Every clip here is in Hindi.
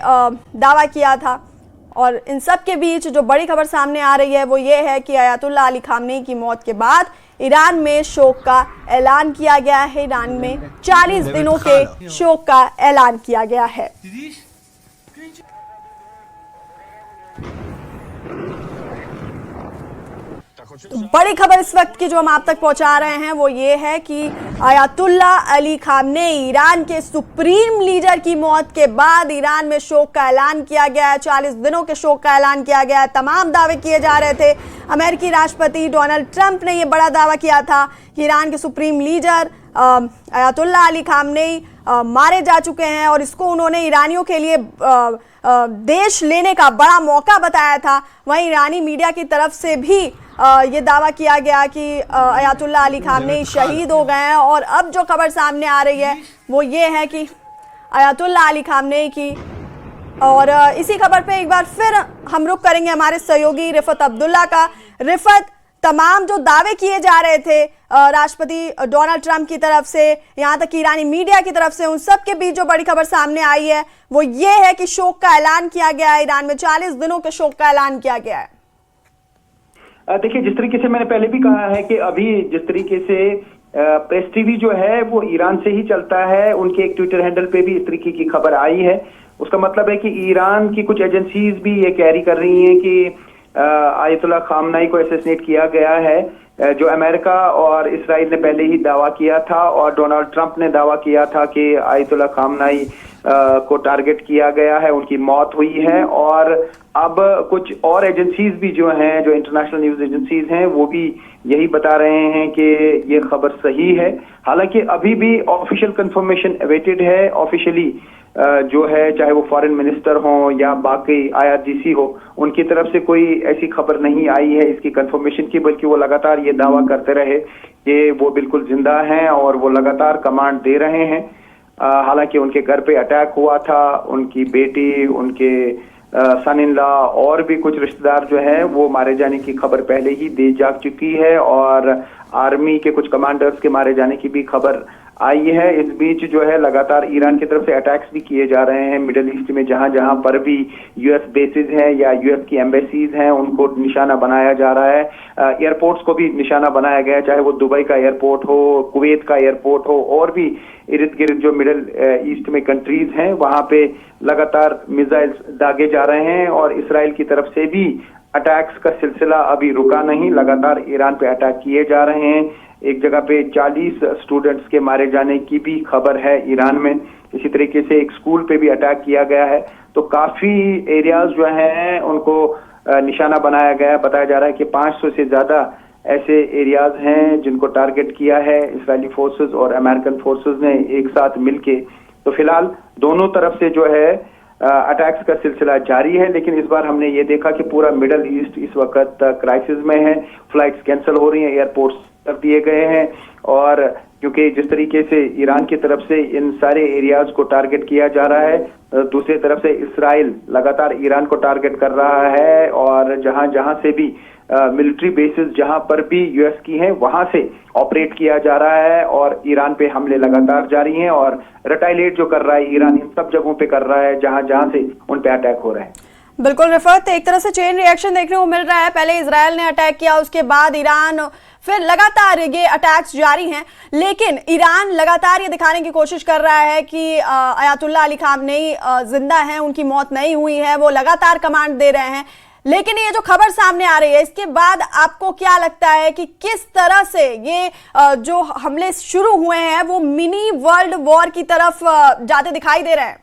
दावा किया था। और इन सब के बीच जो बड़ी खबर सामने आ रही है वो ये है कि अयातुल्लाह अली खामनेई की मौत के बाद ईरान में शोक का ऐलान किया गया है। ईरान में 40 दिनों के शोक का ऐलान किया गया है। तो बड़ी खबर इस वक्त की जो हम आप तक पहुंचा रहे हैं वो ये है कि अयातुल्लाह अली खामनेई ईरान के सुप्रीम लीडर की मौत के बाद ईरान में शोक का ऐलान किया गया है। 40 दिनों के शोक का ऐलान किया गया है। तमाम दावे किए जा रहे थे। अमेरिकी राष्ट्रपति डोनाल्ड ट्रंप ने यह बड़ा दावा किया था कि ईरान के supreme leader Ayatollah Ali Khamenei मारे जा चुके हैं और इसको उन्होंने ईरानियों के लिए देश लेने का बड़ा मौका बताया था। वहीं ईरानी मीडिया की तरफ से भी ये दावा किया गया कि अयातुल्लाह अली खामनेई शहीद हो गए हैं। और अब जो खबर सामने आ रही है वो ये है कि अयातुल्लाह अली खामनेई की, और इसी खबर पे एक बार फिर हम रुख करेंगे हमारे सहयोगी रिफत अब्दुल्ला का। रिफत, तमाम जो दावे किए जा रहे थे राष्ट्रपति डोनाल्ड ट्रंप की तरफ से, यहाँ तक ईरानी मीडिया की तरफ से, उन सब के बीच जो बड़ी खबर सामने आई है वो ये है कि शोक का ऐलान किया गया है। ईरान में 40 दिनों के शोक का ऐलान किया गया है। देखिए, जिस तरीके से मैंने पहले भी कहा है कि अभी जिस तरीके से प्रेस टीवी जो है वो ईरान से ही चलता है, उनके एक ट्विटर हैंडल पे भी इस तरीके की खबर आई है। उसका मतलब है कि ईरान की कुछ एजेंसीज भी ये कैरी कर रही हैं कि अयातुल्लाह खामनेई को असैसिनेट किया गया है, जो अमेरिका और इसराइल ने पहले ही दावा किया था और डोनाल्ड ट्रंप ने दावा किया था कि अयातुल्लाह खामनेई को टारगेट किया गया है, उनकी मौत हुई है। और अब कुछ और एजेंसीज भी जो हैं, जो इंटरनेशनल न्यूज एजेंसीज हैं, वो भी यही बता रहे हैं कि ये खबर सही है। हालांकि अभी भी ऑफिशियल कंफर्मेशन अवेटेड है। ऑफिशियली जो है, चाहे वो फॉरेन मिनिस्टर हो या बाकी IRGC हो, उनकी तरफ से कोई ऐसी खबर नहीं आई है इसकी कंफर्मेशन की, बल्कि वो लगातार ये दावा करते रहे कि वो बिल्कुल जिंदा हैं और वो लगातार कमांड दे रहे हैं। हालांकि उनके घर पे अटैक हुआ था, उनकी बेटी, उनके सन इन लॉ और भी कुछ रिश्तेदार जो है वो मारे जाने की खबर पहले ही दे जा चुकी है और आर्मी के कुछ कमांडर्स के मारे जाने की भी खबर आई है। इस बीच जो है लगातार ईरान की तरफ से अटैक्स भी किए जा रहे हैं मिडिल ईस्ट में, जहां जहां पर भी US बेसिस हैं या US की एम्बेसीज हैं उनको निशाना बनाया जा रहा है। एयरपोर्ट्स को भी निशाना बनाया गया है, चाहे वो दुबई का एयरपोर्ट हो, कुवैत का एयरपोर्ट हो, और भी इर्द गिर्द जो मिडिल ईस्ट में कंट्रीज हैं वहां पे लगातार मिसाइल्स दागे जा रहे हैं। और इसराइल की तरफ से भी अटैक्स का सिलसिला अभी रुका नहीं, लगातार ईरान पे अटैक किए जा रहे हैं। एक जगह पे 40 स्टूडेंट्स के मारे जाने की भी खबर है ईरान में। इसी तरीके से एक स्कूल पे भी अटैक किया गया है। तो काफी एरियाज जो हैं उनको निशाना बनाया गया है। बताया जा रहा है कि 500 से ज्यादा ऐसे एरियाज हैं जिनको टारगेट किया है इसराइली फोर्सेस और अमेरिकन फोर्सेस ने एक साथ मिलके। तो फिलहाल दोनों तरफ से जो है अटैक्स का सिलसिला जारी है, लेकिन इस बार हमने ये देखा कि पूरा मिडल ईस्ट इस वक्त क्राइसिस में है। फ्लाइट्स कैंसिल हो रही हैं, एयरपोर्ट्स कर दिए गए हैं। और क्योंकि जिस तरीके से ईरान की तरफ से इन सारे एरियाज को टारगेट किया जा रहा है, दूसरी तरफ से इसराइल लगातार ईरान को टारगेट कर रहा है और जहां जहां से भी मिलिट्री बेसिस जहां पर भी US की हैं वहां से ऑपरेट किया जा रहा है और ईरान पे हमले लगातार जारी हैं। और रिटाइलेट जो कर रहा है ईरान इन सब जगहों पे कर रहा है जहां जहां से उन पे अटैक हो रहे हैं। बिल्कुल रिफत, एक तरह से चेन रिएक्शन देखने को मिल रहा है। पहले इजराइल ने अटैक किया, उसके बाद ईरान, फिर लगातार ये अटैक्स जारी हैं। लेकिन ईरान लगातार ये दिखाने की कोशिश कर रहा है कि अयातुल्लाह अली खामनेई जिंदा हैं, उनकी मौत नहीं हुई है, वो लगातार कमांड दे रहे हैं। लेकिन ये जो खबर सामने आ रही है, इसके बाद आपको क्या लगता है कि किस तरह से ये जो हमले शुरू हुए हैं वो मिनी वर्ल्ड वॉर की तरफ जाते दिखाई दे रहे हैं?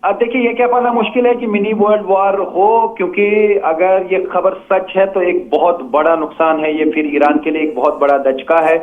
अब देखिए, ये क्या पाना मुश्किल है कि मिनी वर्ल्ड वॉर हो, क्योंकि अगर ये खबर सच है तो एक बहुत बड़ा नुकसान है। ये फिर ईरान के लिए एक बहुत बड़ा दचका है,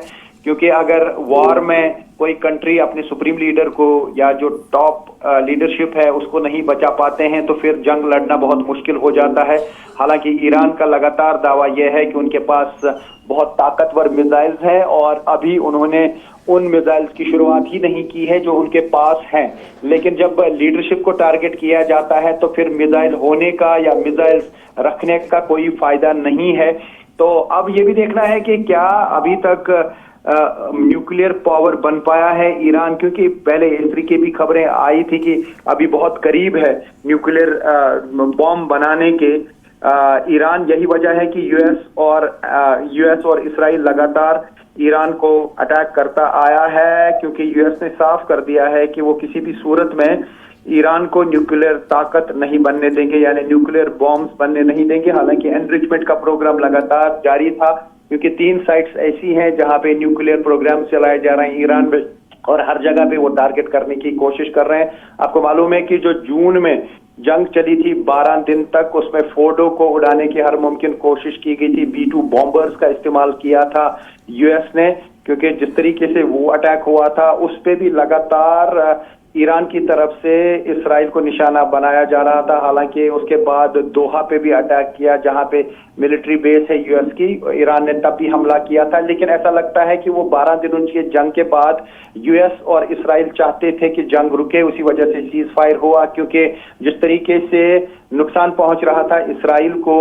क्योंकि अगर वॉर में कोई कंट्री अपने सुप्रीम लीडर को या जो टॉप लीडरशिप है उसको नहीं बचा पाते हैं तो फिर जंग लड़ना बहुत मुश्किल हो जाता है। हालांकि ईरान का लगातार दावा यह है कि उनके पास बहुत ताकतवर मिसाइल्स हैं और अभी उन्होंने उन मिसाइल्स की शुरुआत ही नहीं की है जो उनके पास हैं। लेकिन जब लीडरशिप को टारगेट किया जाता है तो फिर मिसाइल होने का या मिसाइल्स रखने का कोई फायदा नहीं है। तो अब ये भी देखना है कि क्या अभी तक न्यूक्लियर पावर बन पाया है ईरान, क्योंकि पहले इस तरीके भी खबरें आई थी कि अभी बहुत करीब है न्यूक्लियर बॉम्ब बनाने के ईरान। यही वजह है कि यूएस और इसराइल लगातार ईरान को अटैक करता आया है, क्योंकि यूएस ने साफ कर दिया है कि वो किसी भी सूरत में ईरान को न्यूक्लियर ताकत नहीं बनने देंगे, यानी न्यूक्लियर बॉम्ब्स बनने नहीं देंगे। हालांकि एनरिचमेंट का प्रोग्राम लगातार जारी था, क्योंकि 3 साइट्स ऐसी हैं जहां पे न्यूक्लियर प्रोग्राम चलाए जा रहे हैं ईरान में, और हर जगह पे वो टारगेट करने की कोशिश कर रहे हैं। आपको मालूम है कि जो जून में जंग चली थी 12 दिन तक, उसमें फोर्डो को उड़ाने की हर मुमकिन कोशिश की गई थी। B-2 बॉम्बर्स का इस्तेमाल किया था यूएस ने, क्योंकि जिस तरीके से वो अटैक हुआ था उस पे भी लगातार ईरान की तरफ से इसराइल को निशाना बनाया जा रहा था। हालांकि उसके बाद दोहा पे भी अटैक किया, जहां पे मिलिट्री बेस है यूएस की, ईरान ने तब भी हमला किया था। लेकिन ऐसा लगता है कि वो 12 दिनों की जंग के बाद यूएस और इसराइल चाहते थे कि जंग रुके, उसी वजह से सीज फायर हुआ, क्योंकि जिस तरीके से नुकसान पहुंच रहा था इसराइल को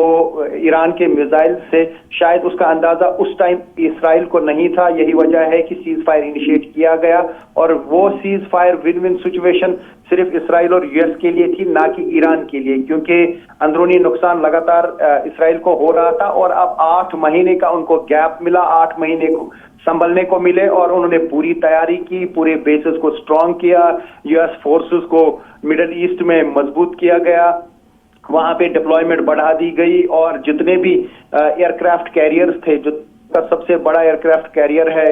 ईरान के मिसाइल से, शायद उसका अंदाजा उस टाइम इसराइल को नहीं था। यही वजह है कि सीज फायर इनिशिएट किया गया, और वो cease fire win win situation सिर्फ इसराइल और यूएस के लिए थी, ना कि ईरान के लिए, क्योंकि अंदरूनी नुकसान लगातार इसराइल को हो रहा था। और अब 8 महीने का उनको गैप मिला, 8 महीने को संभलने को मिले, और उन्होंने पूरी तैयारी की, पूरे बेसिस को स्ट्रांग किया, यूएस फोर्सेस को मिडिल ईस्ट में मजबूत किया गया, वहां पे डिप्लॉयमेंट बढ़ा दी गई, और जितने भी एयरक्राफ्ट कैरियर्स थे, जो सबसे बड़ा एयरक्राफ्ट कैरियर है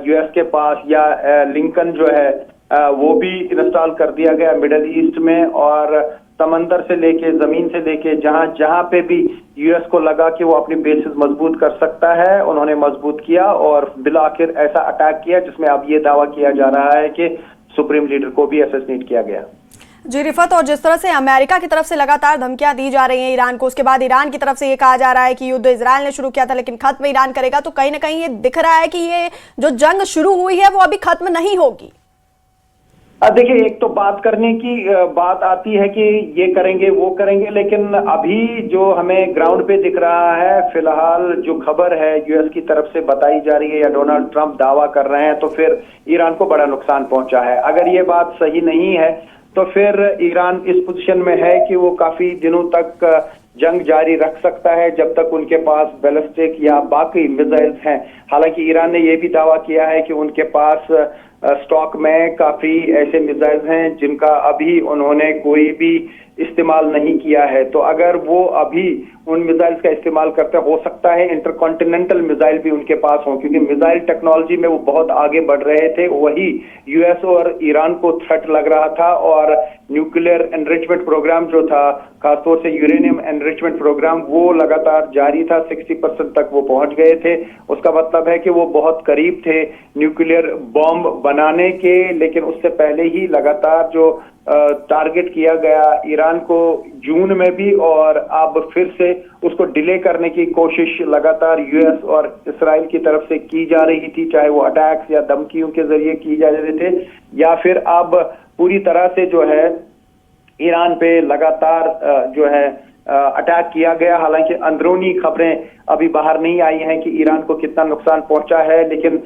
यूएस के पास, या लिंकन जो है वो भी इंस्टॉल कर दिया गया मिडिल ईस्ट में। और समंदर से लेके जमीन से लेके जहां जहां पे भी यूएस को लगा कि वो अपनी बेसिस मजबूत कर सकता है, उन्होंने मजबूत किया, और बिल आखिर ऐसा अटैक किया जिसमें अब ये दावा किया जा रहा है कि सुप्रीम लीडर को भी असैसिनेट किया गया। जी रिफत, और जिस तरह से अमेरिका की तरफ से लगातार धमकियां दी जा रही हैं ईरान को, उसके बाद ईरान की तरफ से ये कहा जा रहा है कि युद्ध इजराइल ने शुरू किया था लेकिन खत्म ईरान करेगा, तो कहीं ना कहीं ये दिख रहा है कि ये जो जंग शुरू हुई है वो अभी खत्म नहीं होगी। देखिए, एक तो बात करने की बात आती है कि ये करेंगे वो करेंगे, लेकिन अभी जो हमें ग्राउंड पे दिख रहा है, फिलहाल जो खबर है यूएस की तरफ से बताई जा रही है, या डोनाल्ड ट्रंप दावा कर रहे हैं, तो फिर ईरान को बड़ा नुकसान पहुंचा है। अगर ये बात सही नहीं है तो फिर ईरान इस पोजीशन में है कि वो काफी दिनों तक जंग जारी रख सकता है, जब तक उनके पास बैलिस्टिक या बाकी मिसाइल्स हैं। हालांकि ईरान ने यह भी दावा किया है कि उनके पास स्टॉक में काफी ऐसे मिसाइल्स हैं जिनका अभी उन्होंने कोई भी इस्तेमाल नहीं किया है। तो अगर वो अभी उन मिसाइल्स का इस्तेमाल करते, हो सकता है इंटरकॉन्टिनेंटल मिसाइल भी उनके पास हो, क्योंकि मिसाइल टेक्नोलॉजी में वो बहुत आगे बढ़ रहे थे। वही यूएस और ईरान को थ्रेट लग रहा था, और न्यूक्लियर एनरिचमेंट प्रोग्राम जो था, खासतौर से यूरेनियम एनरिचमेंट प्रोग्राम, वो लगातार जारी था, 60% तक वो पहुंच गए थे। उसका मतलब है कि वो बहुत करीब थे न्यूक्लियर बॉम्ब बनाने के, लेकिन उससे पहले ही लगातार जो टारगेट किया गया ईरान को जून में भी, और अब फिर से उसको डिले करने की कोशिश लगातार यूएस और इसराइल की तरफ से की जा रही थी, चाहे वो अटैक्स या धमकियों के जरिए की जा रहे थे, या फिर अब पूरी तरह से जो है ईरान पे लगातार जो है अटैक किया गया। हालांकि अंदरूनी खबरें अभी बाहर नहीं आई हैं कि ईरान को कितना नुकसान पहुंचा है, लेकिन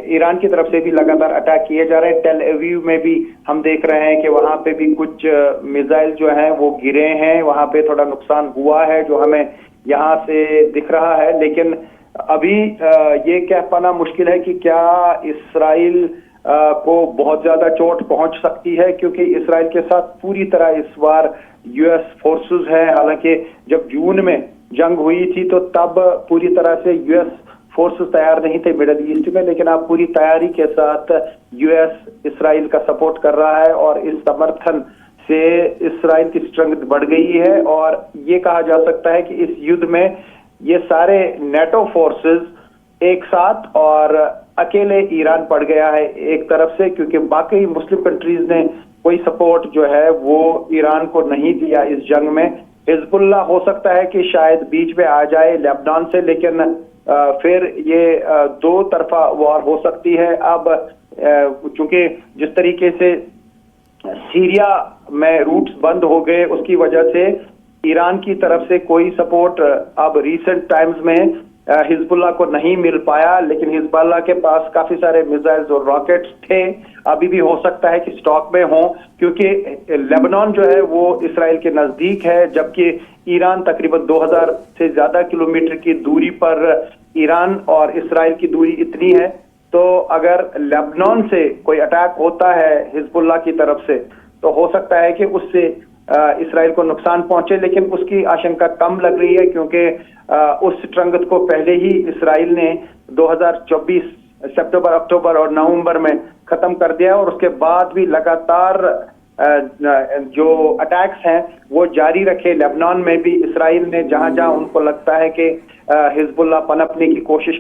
ईरान की तरफ से भी लगातार अटैक किए जा रहे हैं। टेल अवीव में भी हम देख रहे हैं कि वहां पे भी कुछ मिसाइल जो हैं वो गिरे हैं, वहां पे थोड़ा नुकसान हुआ है जो हमें यहाँ से दिख रहा है। लेकिन अभी ये कह पाना मुश्किल है कि क्या इसराइल को बहुत ज्यादा चोट पहुंच सकती है, क्योंकि इसराइल के साथ पूरी तरह इस बार यूएस फोर्सेस हैं। हालांकि जब जून में जंग हुई थी तो तब पूरी तरह से यूएस फोर्सेस तैयार नहीं थे मिडिल ईस्ट में, लेकिन अब पूरी तैयारी के साथ यूएस इसराइल का सपोर्ट कर रहा है, और इस समर्थन से इसराइल की स्ट्रेंथ बढ़ गई है। और ये कहा जा सकता है कि इस युद्ध में ये सारे नेटो फोर्सेस एक साथ और अकेले ईरान पड़ गया है एक तरफ से, क्योंकि बाकी मुस्लिम कंट्रीज ने कोई सपोर्ट जो है वो ईरान को नहीं दिया इस जंग में। हिजबुल्लाह हो सकता है कि शायद बीच में आ जाए लेबनान से, लेकिन फिर ये दो तरफा वॉर हो सकती है। अब चूंकि जिस तरीके से सीरिया में रूट्स बंद हो गए, उसकी वजह से ईरान की तरफ से कोई सपोर्ट अब रिसेंट टाइम्स में हिजबुल्लाह को नहीं मिल पाया, लेकिन हिजबुल्लाह के पास काफी सारे मिसाइल्स और रॉकेट्स थे। अभी भी हो सकता है कि स्टॉक में हो, क्योंकि लेबनान जो है वो इसराइल के नजदीक है, जबकि ईरान तकरीबन 2000 से ज्यादा किलोमीटर की दूरी पर ईरान और इसराइल की दूरी इतनी है। तो अगर लेबनान से कोई अटैक होता है हिजबुल्लाह की तरफ से, तो हो सकता है कि उससे इसराइल को नुकसान पहुंचे, लेकिन उसकी आशंका कम लग रही है, क्योंकि उस ट्रंगत को पहले ही इसराइल ने 2024 सितंबर, अक्टूबर और नवंबर में खत्म कर दिया, और उसके बाद भी लगातार जो अटैक्स हैं वो जारी रखे। लेबनान में भी इसराइल ने जहां जहां उनको लगता है कि हिजबुल्लाह पनपने की कोशिश